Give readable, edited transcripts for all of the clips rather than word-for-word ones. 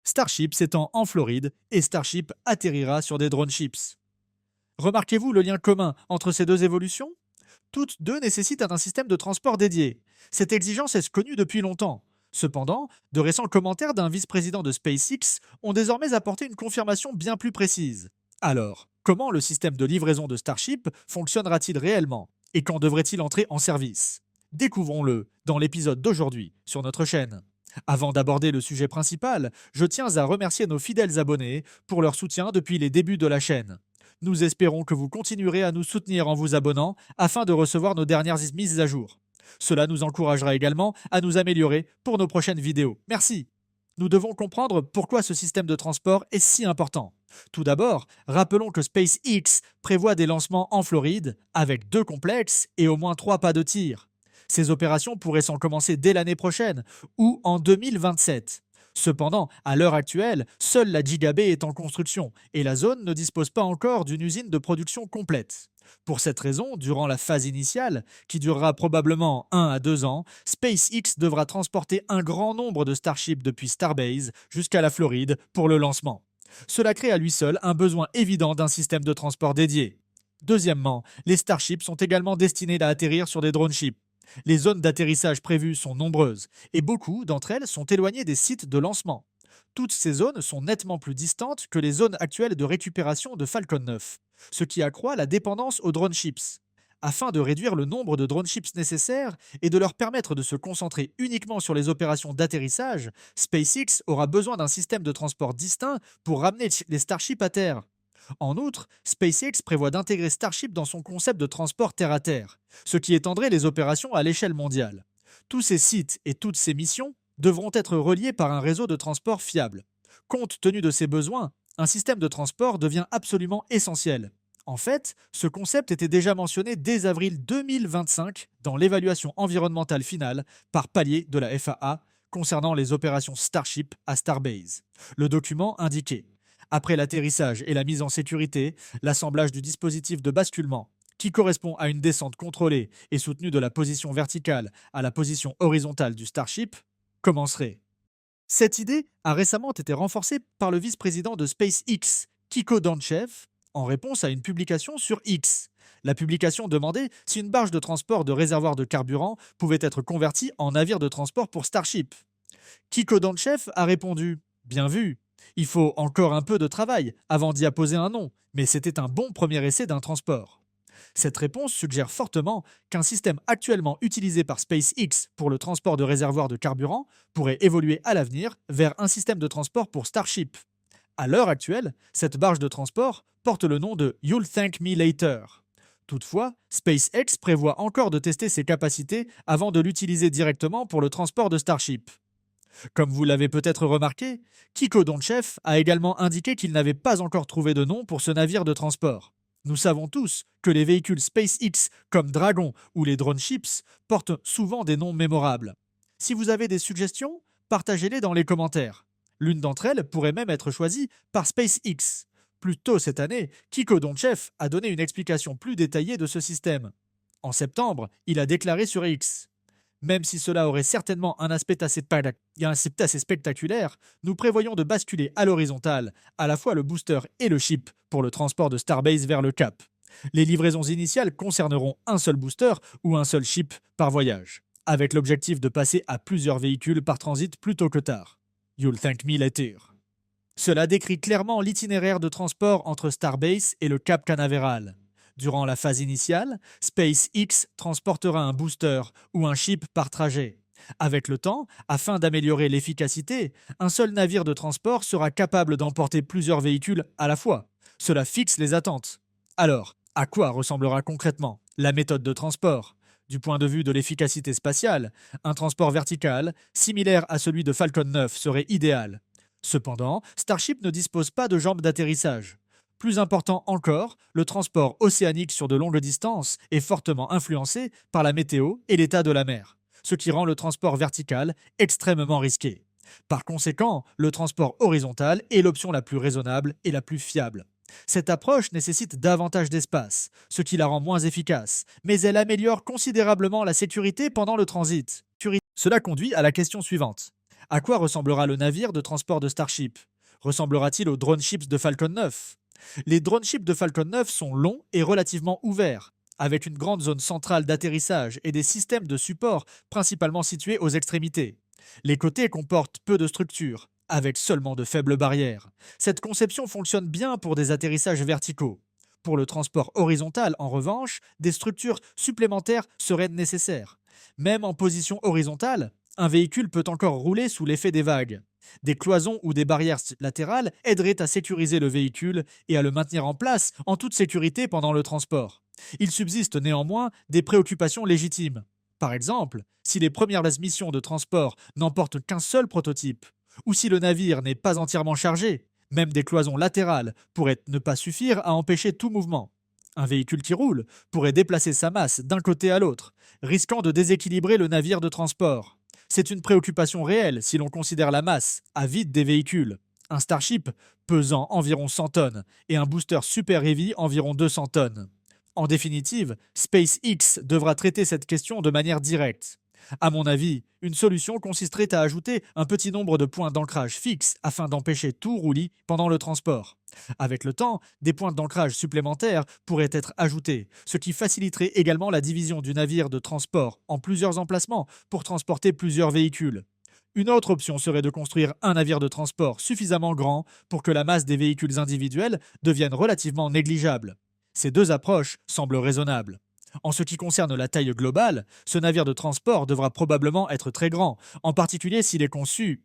Starship s'étend en Floride et Starship atterrira sur des drone ships. Remarquez-vous le lien commun entre ces deux évolutions? Toutes deux nécessitent un système de transport dédié. Cette exigence est connue depuis longtemps. Cependant, de récents commentaires d'un vice-président de SpaceX ont désormais apporté une confirmation bien plus précise. Alors, comment le système de livraison de Starship fonctionnera-t-il réellement? Et quand devrait-il entrer en service? Découvrons-le dans l'épisode d'aujourd'hui sur notre chaîne. Avant d'aborder le sujet principal, je tiens à remercier nos fidèles abonnés pour leur soutien depuis les débuts de la chaîne. Nous espérons que vous continuerez à nous soutenir en vous abonnant afin de recevoir nos dernières mises à jour. Cela nous encouragera également à nous améliorer pour nos prochaines vidéos. Merci. Nous devons comprendre pourquoi ce système de transport est si important. Tout d'abord, rappelons que SpaceX prévoit des lancements en Floride avec 2 complexes et au moins 3 pas de tir. Ces opérations pourraient s'en commencer dès l'année prochaine ou en 2027. Cependant, à l'heure actuelle, seule la Giga Bay est en construction et la zone ne dispose pas encore d'une usine de production complète. Pour cette raison, durant la phase initiale, qui durera probablement 1 à 2 ans, SpaceX devra transporter un grand nombre de Starship depuis Starbase jusqu'à la Floride pour le lancement. Cela crée à lui seul un besoin évident d'un système de transport dédié. Deuxièmement, les Starships sont également destinés à atterrir sur des drone ships. Les zones d'atterrissage prévues sont nombreuses et beaucoup d'entre elles sont éloignées des sites de lancement. Toutes ces zones sont nettement plus distantes que les zones actuelles de récupération de Falcon 9, ce qui accroît la dépendance aux drone ships. Afin de réduire le nombre de drone ships nécessaires et de leur permettre de se concentrer uniquement sur les opérations d'atterrissage, SpaceX aura besoin d'un système de transport distinct pour ramener les Starships à terre. En outre, SpaceX prévoit d'intégrer Starship dans son concept de transport terre-à-terre, ce qui étendrait les opérations à l'échelle mondiale. Tous ces sites et toutes ces missions devront être reliés par un réseau de transport fiable. Compte tenu de ces besoins, un système de transport devient absolument essentiel. En fait, ce concept était déjà mentionné dès avril 2025 dans l'évaluation environnementale finale par palier de la FAA concernant les opérations Starship à Starbase. Le document indiquait: après l'atterrissage et la mise en sécurité, l'assemblage du dispositif de basculement, qui correspond à une descente contrôlée et soutenue de la position verticale à la position horizontale du Starship, commencerait. Cette idée a récemment été renforcée par le vice-président de SpaceX, Kiko Dantchev, en réponse à une publication sur X. La publication demandait si une barge de transport de réservoir de carburant pouvait être convertie en navire de transport pour Starship. Kiko Dantchev a répondu: bien vu. Il faut encore un peu de travail avant d'y apposer un nom, mais c'était un bon premier essai d'un transport. Cette réponse suggère fortement qu'un système actuellement utilisé par SpaceX pour le transport de réservoirs de carburant pourrait évoluer à l'avenir vers un système de transport pour Starship. À l'heure actuelle, cette barge de transport porte le nom de You'll Thank Me Later. Toutefois, SpaceX prévoit encore de tester ses capacités avant de l'utiliser directement pour le transport de Starship. Comme vous l'avez peut-être remarqué, Kiko Dantchev a également indiqué qu'il n'avait pas encore trouvé de nom pour ce navire de transport. Nous savons tous que les véhicules SpaceX comme Dragon ou les drone ships portent souvent des noms mémorables. Si vous avez des suggestions, partagez-les dans les commentaires. L'une d'entre elles pourrait même être choisie par SpaceX. Plus tôt cette année, Kiko Dantchev a donné une explication plus détaillée de ce système. En septembre, il a déclaré sur X: même si cela aurait certainement un aspect assez spectaculaire, nous prévoyons de basculer à l'horizontale à la fois le booster et le ship pour le transport de Starbase vers le Cap. Les livraisons initiales concerneront un seul booster ou un seul ship par voyage, avec l'objectif de passer à plusieurs véhicules par transit plus tôt que tard. You'll thank me later. Cela décrit clairement l'itinéraire de transport entre Starbase et le Cap Canaveral. Durant la phase initiale, SpaceX transportera un booster ou un ship par trajet. Avec le temps, afin d'améliorer l'efficacité, un seul navire de transport sera capable d'emporter plusieurs véhicules à la fois. Cela fixe les attentes. Alors, à quoi ressemblera concrètement la méthode de transport? Du point de vue de l'efficacité spatiale, un transport vertical, similaire à celui de Falcon 9, serait idéal. Cependant, Starship ne dispose pas de jambes d'atterrissage. Plus important encore, le transport océanique sur de longues distances est fortement influencé par la météo et l'état de la mer, ce qui rend le transport vertical extrêmement risqué. Par conséquent, le transport horizontal est l'option la plus raisonnable et la plus fiable. Cette approche nécessite davantage d'espace, ce qui la rend moins efficace, mais elle améliore considérablement la sécurité pendant le transit. Cela conduit à la question suivante. À quoi ressemblera le navire de transport de Starship? Ressemblera-t-il aux drone ships de Falcon 9? Les drone ships de Falcon 9 sont longs et relativement ouverts, avec une grande zone centrale d'atterrissage et des systèmes de support principalement situés aux extrémités. Les côtés comportent peu de structures, avec seulement de faibles barrières. Cette conception fonctionne bien pour des atterrissages verticaux. Pour le transport horizontal, en revanche, des structures supplémentaires seraient nécessaires. Même en position horizontale, un véhicule peut encore rouler sous l'effet des vagues. Des cloisons ou des barrières latérales aideraient à sécuriser le véhicule et à le maintenir en place en toute sécurité pendant le transport. Il subsiste néanmoins des préoccupations légitimes. Par exemple, si les premières missions de transport n'emportent qu'un seul prototype, ou si le navire n'est pas entièrement chargé, même des cloisons latérales pourraient ne pas suffire à empêcher tout mouvement. Un véhicule qui roule pourrait déplacer sa masse d'un côté à l'autre, risquant de déséquilibrer le navire de transport. C'est une préoccupation réelle si l'on considère la masse à vide des véhicules. Un Starship pesant environ 100 tonnes et un booster Super Heavy environ 200 tonnes. En définitive, SpaceX devra traiter cette question de manière directe. À mon avis, une solution consisterait à ajouter un petit nombre de points d'ancrage fixes afin d'empêcher tout roulis pendant le transport. Avec le temps, des points d'ancrage supplémentaires pourraient être ajoutés, ce qui faciliterait également la division du navire de transport en plusieurs emplacements pour transporter plusieurs véhicules. Une autre option serait de construire un navire de transport suffisamment grand pour que la masse des véhicules individuels devienne relativement négligeable. Ces deux approches semblent raisonnables. En ce qui concerne la taille globale, ce navire de transport devra probablement être très grand, en particulier s'il est conçu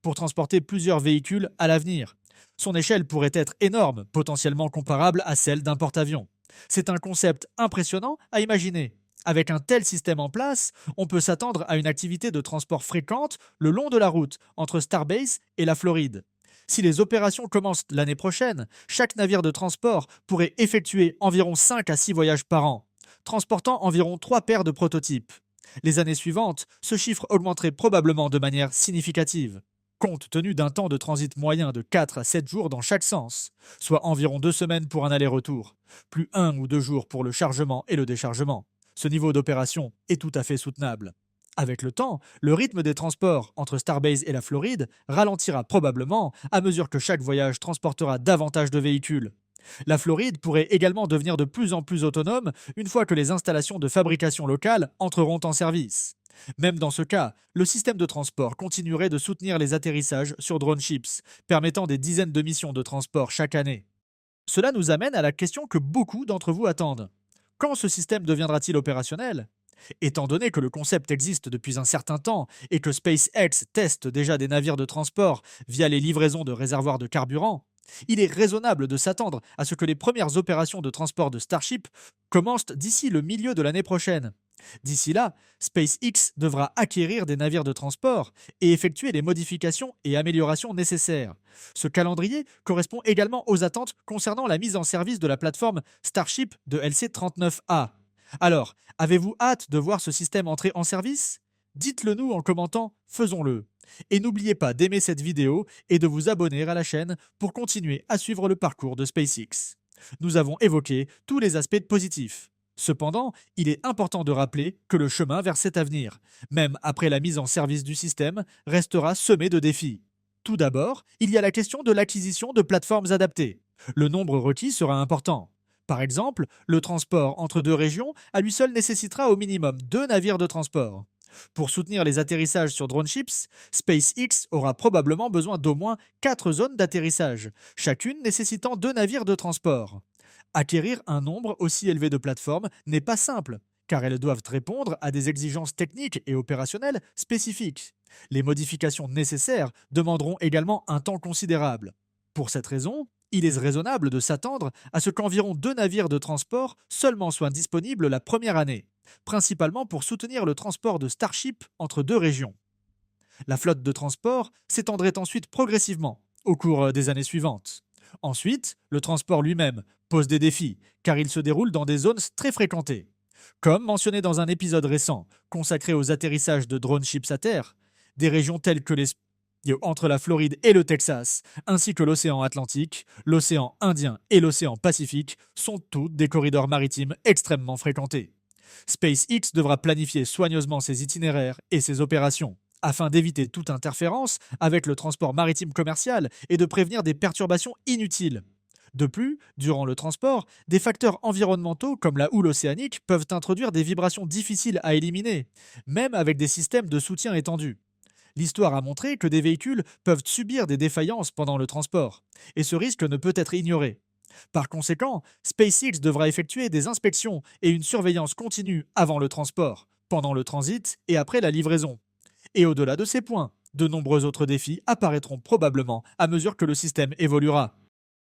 pour transporter plusieurs véhicules à l'avenir. Son échelle pourrait être énorme, potentiellement comparable à celle d'un porte-avions. C'est un concept impressionnant à imaginer. Avec un tel système en place, on peut s'attendre à une activité de transport fréquente le long de la route entre Starbase et la Floride. Si les opérations commencent l'année prochaine, chaque navire de transport pourrait effectuer environ 5 à 6 voyages par an, transportant environ 3 paires de prototypes. Les années suivantes, ce chiffre augmenterait probablement de manière significative, compte tenu d'un temps de transit moyen de 4 à 7 jours dans chaque sens, soit environ 2 semaines pour un aller-retour, plus 1 ou 2 jours pour le chargement et le déchargement. Ce niveau d'opération est tout à fait soutenable. Avec le temps, le rythme des transports entre Starbase et la Floride ralentira probablement à mesure que chaque voyage transportera davantage de véhicules. La Floride pourrait également devenir de plus en plus autonome une fois que les installations de fabrication locales entreront en service. Même dans ce cas, le système de transport continuerait de soutenir les atterrissages sur drone ships, permettant des dizaines de missions de transport chaque année. Cela nous amène à la question que beaucoup d'entre vous attendent. Quand ce système deviendra-t-il opérationnel? Étant donné que le concept existe depuis un certain temps et que SpaceX teste déjà des navires de transport via les livraisons de réservoirs de carburant, il est raisonnable de s'attendre à ce que les premières opérations de transport de Starship commencent d'ici le milieu de l'année prochaine. D'ici là, SpaceX devra acquérir des navires de transport et effectuer les modifications et améliorations nécessaires. Ce calendrier correspond également aux attentes concernant la mise en service de la plateforme Starship de LC-39A. Alors, avez-vous hâte de voir ce système entrer en service? Dites-le nous en commentant, faisons-le. Et n'oubliez pas d'aimer cette vidéo et de vous abonner à la chaîne pour continuer à suivre le parcours de SpaceX. Nous avons évoqué tous les aspects positifs. Cependant, il est important de rappeler que le chemin vers cet avenir, même après la mise en service du système, restera semé de défis. Tout d'abord, il y a la question de l'acquisition de plateformes adaptées. Le nombre requis sera important. Par exemple, le transport entre deux régions à lui seul nécessitera au minimum 2 navires de transport. Pour soutenir les atterrissages sur drone ships, SpaceX aura probablement besoin d'au moins 4 zones d'atterrissage, chacune nécessitant 2 navires de transport. Acquérir un nombre aussi élevé de plateformes n'est pas simple, car elles doivent répondre à des exigences techniques et opérationnelles spécifiques. Les modifications nécessaires demanderont également un temps considérable. Pour cette raison, il est raisonnable de s'attendre à ce qu'environ 2 navires de transport seulement soient disponibles la première année, principalement pour soutenir le transport de Starship entre deux régions. La flotte de transport s'étendrait ensuite progressivement au cours des années suivantes. Ensuite, le transport lui-même pose des défis, car il se déroule dans des zones très fréquentées. Comme mentionné dans un épisode récent consacré aux atterrissages de drone ships à terre, des régions telles que les entre la Floride et le Texas, ainsi que l'océan Atlantique, l'océan Indien et l'océan Pacifique sont toutes des corridors maritimes extrêmement fréquentés. SpaceX devra planifier soigneusement ses itinéraires et ses opérations afin d'éviter toute interférence avec le transport maritime commercial et de prévenir des perturbations inutiles. De plus, durant le transport, des facteurs environnementaux comme la houle océanique peuvent introduire des vibrations difficiles à éliminer, même avec des systèmes de soutien étendus. L'histoire a montré que des véhicules peuvent subir des défaillances pendant le transport, et ce risque ne peut être ignoré. Par conséquent, SpaceX devra effectuer des inspections et une surveillance continue avant le transport, pendant le transit et après la livraison. Et au-delà de ces points, de nombreux autres défis apparaîtront probablement à mesure que le système évoluera.